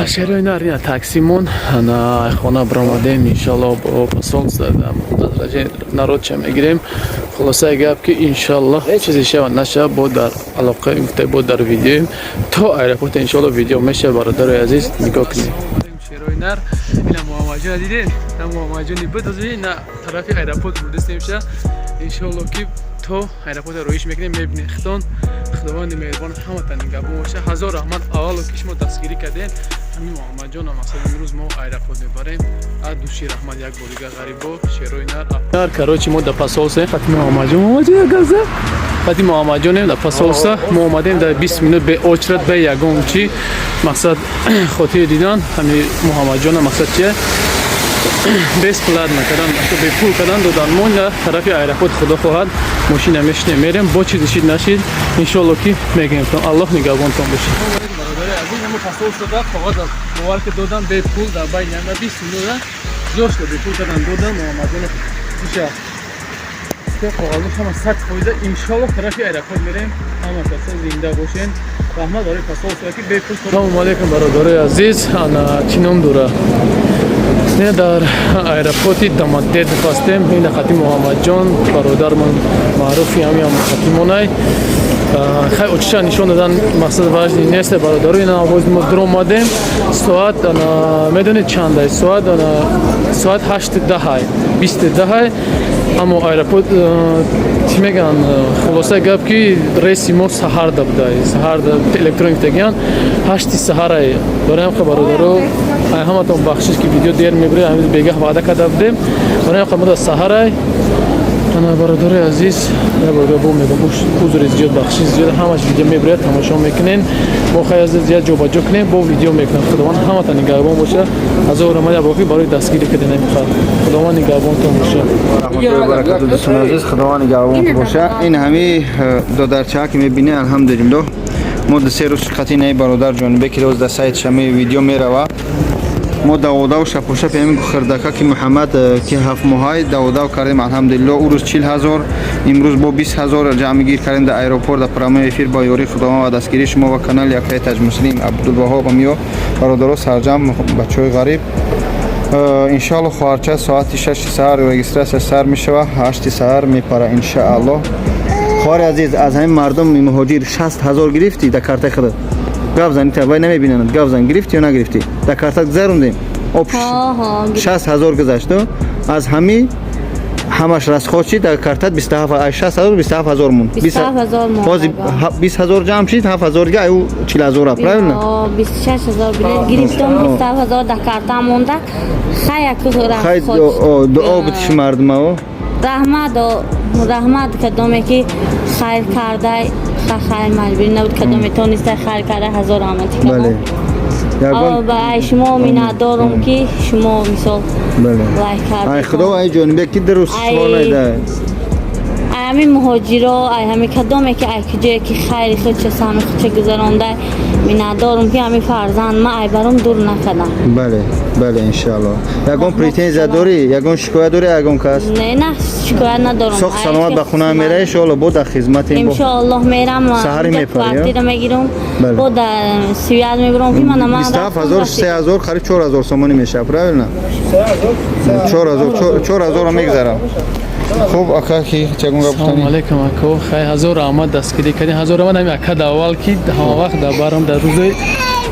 شهرهای نریا تاکسیمون انا خونه برآمدیم انشالله با پاسال زدم درجه نرود چه میگیریم خلاصه گپ که انشالله چیزی شود نشه بود در علاقه گفته بود در ویدیو تا ایرپورت انشالله ویدیو میشه برادر عزیز نگاه کنید شهرهای نر اینا محمد دیدین محمد جان بدازی نه طرف ایرپورت بودست میشه انشالله که تو ایرپورت رویش میکنیم میبینید خداوند مهربان همتون نگهبان باشه. هزار رحمت اول که شما دستگیری کردین همین محمد جان مثلا امروز ما ایرپورت میبریم از دوشی رحمت یک بار دیگه غریبا شهرهای نر کراچی ما در پاسالسه خاطر محمد جان گازه خاطر محمد جان در پاسالسه ما اومدیم در 20 minut به اچرت به یگان چی مقصد خاطر دیدن همین محمد جان مقصد چیه بیس پلات نکردن تو به پول کردن دادن مونده طرفی ایرپورت خدا خواهد ماشین میشنه میریم با چیزی شید نشید انشالله که میگیم تو الله نگهبانتون باشه. برادر عزیز ما پاسال شده کاغذ باور که دادن به پول در بین 20 میلیون جوش به پول کردن دادن محمد میشه که کاغذ هم 100 فایده انشالله طرفی ایرپورت میریم همه کسا زنده باشین رحمت داره پاسال شده که به پول سلام علیکم برادر عزیز انا چینم دوره نه در ایرپورتی دامادد هستیم این خاطر محمد جان برادرمون معروفی همین خاطرمونای خیلی اوچشا نشون دادن مقصد واجبی نیست برادر این آواز ما در اومدیم ساعت میدونید چنده ساعت 8:10 اما ایرپورت چی میگن خلاصه گپ که ریسی ما سحر دبده سحر الکترونیک تگیان 8 سحره برایم برادرو همتون بخشش که ویدیو دیر میبره همین بگه وعده کرده بودیم برایم خدمت سحره انا برادر عزیز برادر بو میگم حضور زیاد بخشش زیاد همش ویدیو میبره تماشا میکنین با خیلی زیاد جواب جو کنین با ویدیو میکنن خداوند همتون نگهبان باشه از اورما باقی برای دستگیری کردن نمیخواد خداوند نگهبانتون باشه رحمت و برکت دوستان عزیز خداوند نگهبان باشه این همه دو درچه که میبینه الحمدلله ما در 3 روز خطی نه برادر جان بکی روز در سایت شمی ویدیو میروه ما داودا و شپوشه پیام خردکا که محمد که 7 ماهه داودا کردیم الحمدلله او روز 40000 امروز با 20000 جمع گیر کردیم در ایرپورت در پرامه افیر با یاری خداوند و دستگیری شما و کانال یک تاج مسلم عبدالوهاب میو برادر سرجم بچهای غریب انشالله خواهرچه ساعت 6 سحر رجیستراسیون سر میشه 8 سحر میپره انشالله خواهر عزیز از همین مردم مهاجر 60000 گرفتی در کارت خود گاو زنی تابای نمیبینند گاو زن گرفتی یا نگرفتی در کارت گذروندیم 60000 گذشت از همش راست خودشی در کارت 27000 مون 20000 جمع شد 7000 گه او 40000 اپرایل نه 26000 بلیت گرفتم 27000 در کارت مونده خیلی دعا بتش مردم او رحمت کدومی که خیر کرده خیر مجبوری نبود کدومی تونسته خیر کرده 1000 رحمتی بله برای شما میندارم که شما مثال لایک ای خدا ای جانبه کی درست سوال ده همین مهاجرا همین کدومی که جایی که خیر خود چه سامی خود چه گذرانده میندارم که همین فرزند ما ای برام دور نکردم بله انشالله یگون پریتنز داری یگون شکایت داری یگون کس نه شکایت ندارم سخت سلامت به خونه میره ان شاء الله بود خدمت ان شاء الله میرم سحر میپری میگیرم بود سویاد میبرم که من 27000 3000 خرید 4000 سومانی میشه اپرایل نه 4000 میگذرم خوب اکا کی چگون گفتنی سلام علیکم اکو خیلی 1000 رحمت دستگیری کردین 1000 رحمت همین اکا اول کی ها وقت در بارم در روز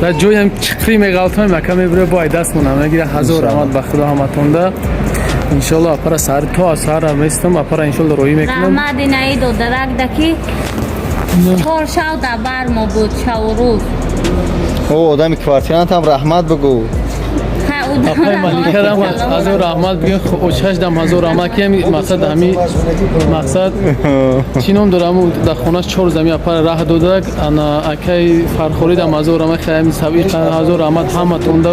در جوی هم چقدر میگالتم اکا میبره با دست مونم میگیره 1000 رحمت به خدا همتون ده ان شاء الله اپر سر تو اسار میستم اپر ان شاء الله روی میکنم رحمت نه دو درک دکی 4 شب در بار ما بود شب روز او آدم کوارتیانت هم رحمت بگو اپای مالیکه دم از رحمت بگین خوشش دم از رحمت که مقصد همی مقصد چینم دارم در خونش 4 زمین اپر راه دادک انا اکی فرخوری دم از رحمت خیلی سبیل از رحمت همه تونده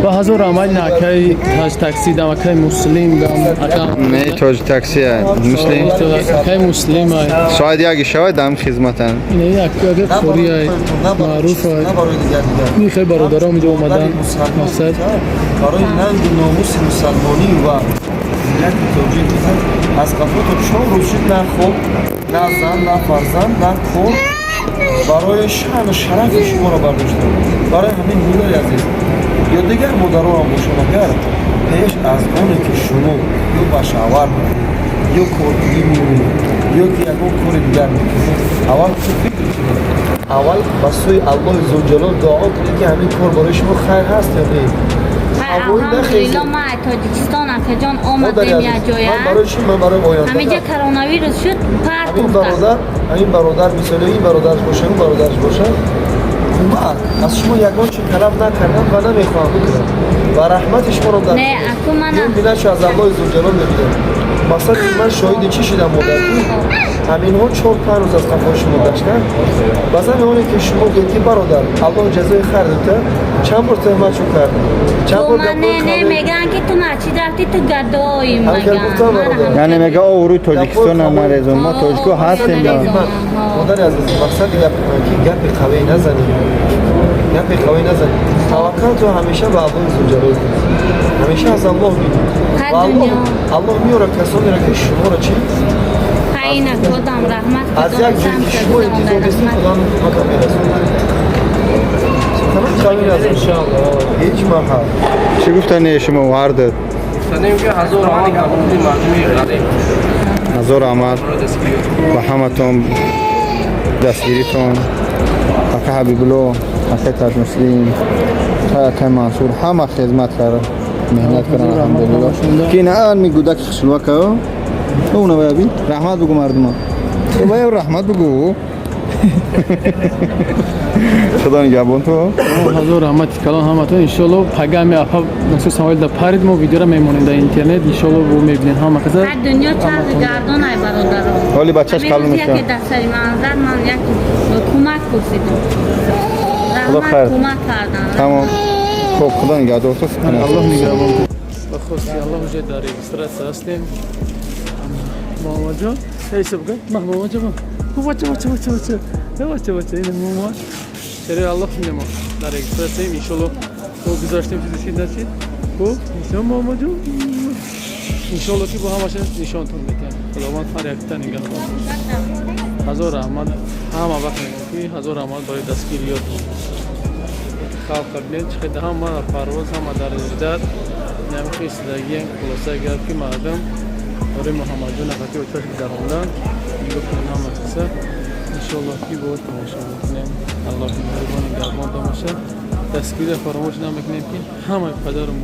و از رحمت نه اکی تاج تاکسی دم اکی مسلم دم نه تاج تاکسی مسلم اکی مسلم شاید یکی شاید دم خدمتن نه اکی خوری معروف می خیلی برادرام اینجا اومدن مقصد برای ننگ ناموس مسلمانی و ملت توجیه از قفوت شما روشید نه خوب نه زن نه فرزند نه خون برای شأن و شرف شما را برداشتم برای همین مولای عزیز یا دیگر مادران باشم اگر پیش از آنی که شما یا بشاور یا کارگیری می‌کنید یا که یکان کار دیگر می‌کنید اول خود فکر کنید اول به سوی الله عزوجلال دعا کنید که همین کار برای شما خیر هست یا نه الحمدلله ما از تاجیکستان که جان آمدیم یک جای من برای آینده همینجا کرونا ویروس شد پرت همین برادر مثلا این برادرش باشه اون برادرش باشه من از شما یگان چه طلب نکردم و نمیخوام بکنم و رحمت شما رو در نه اکو من این بینش از الله عزوجلال ببینم مثلا من شاهد چی شدم مدتی همین ها 4-5 روز از قفا شما داشتن بازم اونی که شما گفتی برادر الله جزای خیر داده چند بار تهمت شو کردم چند تو بار من نه میگن که تو مچی رفتی تو گدایی میگن یعنی میگه او روی تاجیکستان هم نریزون ما تاجیکو هستیم مادر عزیز مقصد گپ قوی نزنیم گپ قوی نزنیم توکل تو همیشه به الله عزوجلال همیشه از الله بگیر الله میاره کسانی را که شما را چی این خودم رحمت از یک جایی که شما انتظار دستید خدا مکان میرسونه تمام قوی نزن هیچ محل چی گفتن شما وردت؟ گفتنیم که 1000 آمدی که بودی مردمی غریب 1000 آمد و همتون دستگیریتون حقه حبیبلو حقه تاج مسلم حقه منصور همه خدمت کرد مهنت کردن الحمدلله که نه می گودک خشلوا که اونو بابی رحمت بگو مردم تو باید رحمت بگو خدا نگهبان تو حضور رحمت کلان همتون انشالله پیغام اپا نصوص سوال در پارید ما ویدیو را میمونیم در اینترنت انشالله بو میبینین همه کسا هر دنیا چرخ گردان ای برادر حالی بچهش قلب میشه که دستری منظر من یک کمک پرسیدم خدا خیر. رحمت کمک کردن تمام خب خدا نگهدار تو الله نگهبان بخواستی الله وجه در اکسترات هستیم محمد جان ایسا بگن محمد جان بچه این محمد شریع الله کنیم در اکسترات هستیم انشالله تو گذاشتیم فیزیشی نشید خب نشان محمد جان انشالله که با همشه نشانتون میتیم خداوند هر یکتا نگهبان هزار رحمت همه وقت میگم که هزار رحمت برای دستگیریاتون خلق ببینید چقدر هم ما پرواز هم در اجداد نمیخوای استداگی خلاصه اگر که مردم برای محمد جان نفتی و چشم دروندن دیگه کنیم هم نفسه انشالله که باید تماشا میکنیم الله مهربان نگهبان تماشا دستگیر فراموش نمیکنیم که همه پدر و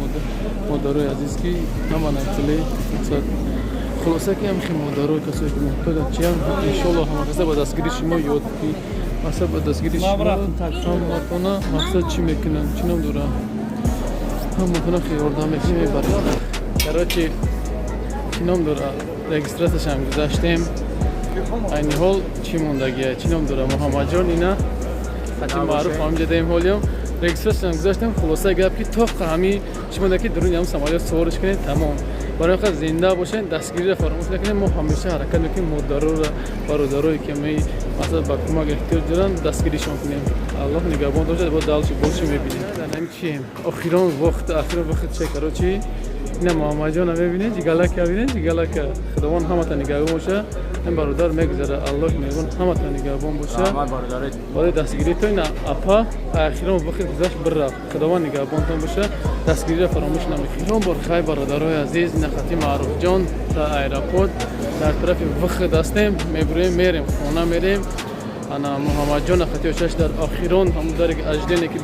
مادرای عزیز که همه نقطلی مقصد خلاصه که همخی مادرای کسایی که محتاجن چی هم انشالله همه کسا با دستگیری شما یاد که مثلا با دستگیری شما همتونه مقصد چی میکنن چی نم دورن همتونه خیلی اردام میکنیم میبریم کراچی چی نم دوره رگستراتش هم گذاشتیم این حال چی موندگیه چی نم دوره محمد جان اینا حتی معروف هم جدیم حالیم رگستراتش هم گذاشتیم خلاصه گپ که تا همی چی مونده که درون هم سمالیات سوارش کنید تمام برای خود زنده باشین دستگیری را فراموش نکنید ما همیشه حرکت میکنیم مادرها را برادرایی که می مثلا با کمک احتیاج دارن دستگیریشون کنیم الله نگهبان داشته با دلش بولش میبینیم نمی چیم اخیران وقت چه کرو چی نه محمد جان میبینید جگلک میبینید جگلک خداوند همه تا نگهبان باشه این برادر میگذره الله نگهبان همه تا نگهبان باشه برای دستگیری تو نه اپا اخیران وقت گذشت بر خداوند نگهبان تون باشه دستگیری را فراموش نمیکنیم بر خیر برادرای عزیز نخاطی معروف جان تا ایرپورت در طرف وقت هستیم میریم خانه میریم انا محمد جان نخاطی چش در اخیران هم در اجدینی که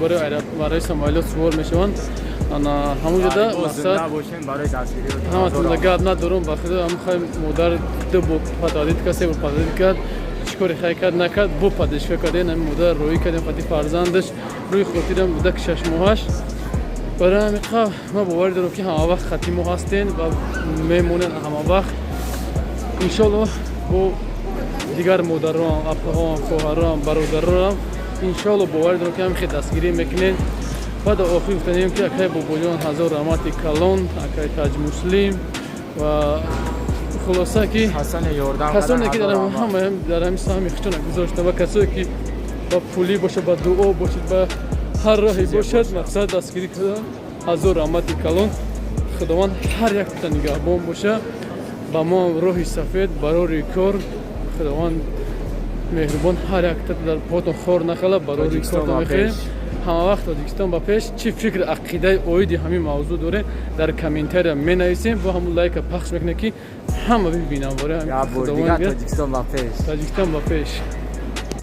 برای سمایلات سوار میشون انا همونجا ده مقصد همه تلگات ندارم بخدا هم خواهیم مادر دو با پدادید کسی با پدادید کرد چکاری خواهی کرد نکرد با پدش کردین هم مادر روی کردیم خواهی فرزندش روی خاطرم بوده که 6 ماهش برای همین ما باور دارم که همه وقت خطی ما هستین و میمونن همه وقت انشالله با دیگر مادران، اپاهان، خواهران، برادران انشالله باور دارم که همین دستگیری میکنین بعد آخری گفتنیم که اکای بابایان هزار رحمت کلان اکای تاج مسلم و خلاصه که حسن که در همین سامی خشتون گذاشته و کسایی که با پولی باشه با دعا باشید با هر راهی باشد مقصد دستگیری کردن هزار رحمت کلان خداوند هر یک تا نگهبان باشه با ما روح سفید برای کار خداوند меҳрубон ҳар якта дар потон хор нахала барори Тоҷикистон кортон ба мехоҳем пеш. ҳама вақт тоҷикистон ба пеш чӣ фикр ақидаи оиди ҳамин мавзӯъ доре дар комментария менависем бо ҳамун лайка пахш мекунем ки ҳама бибинам Я бур дигар Тоҷикистон ба пеш. тоҷикистон ба пеш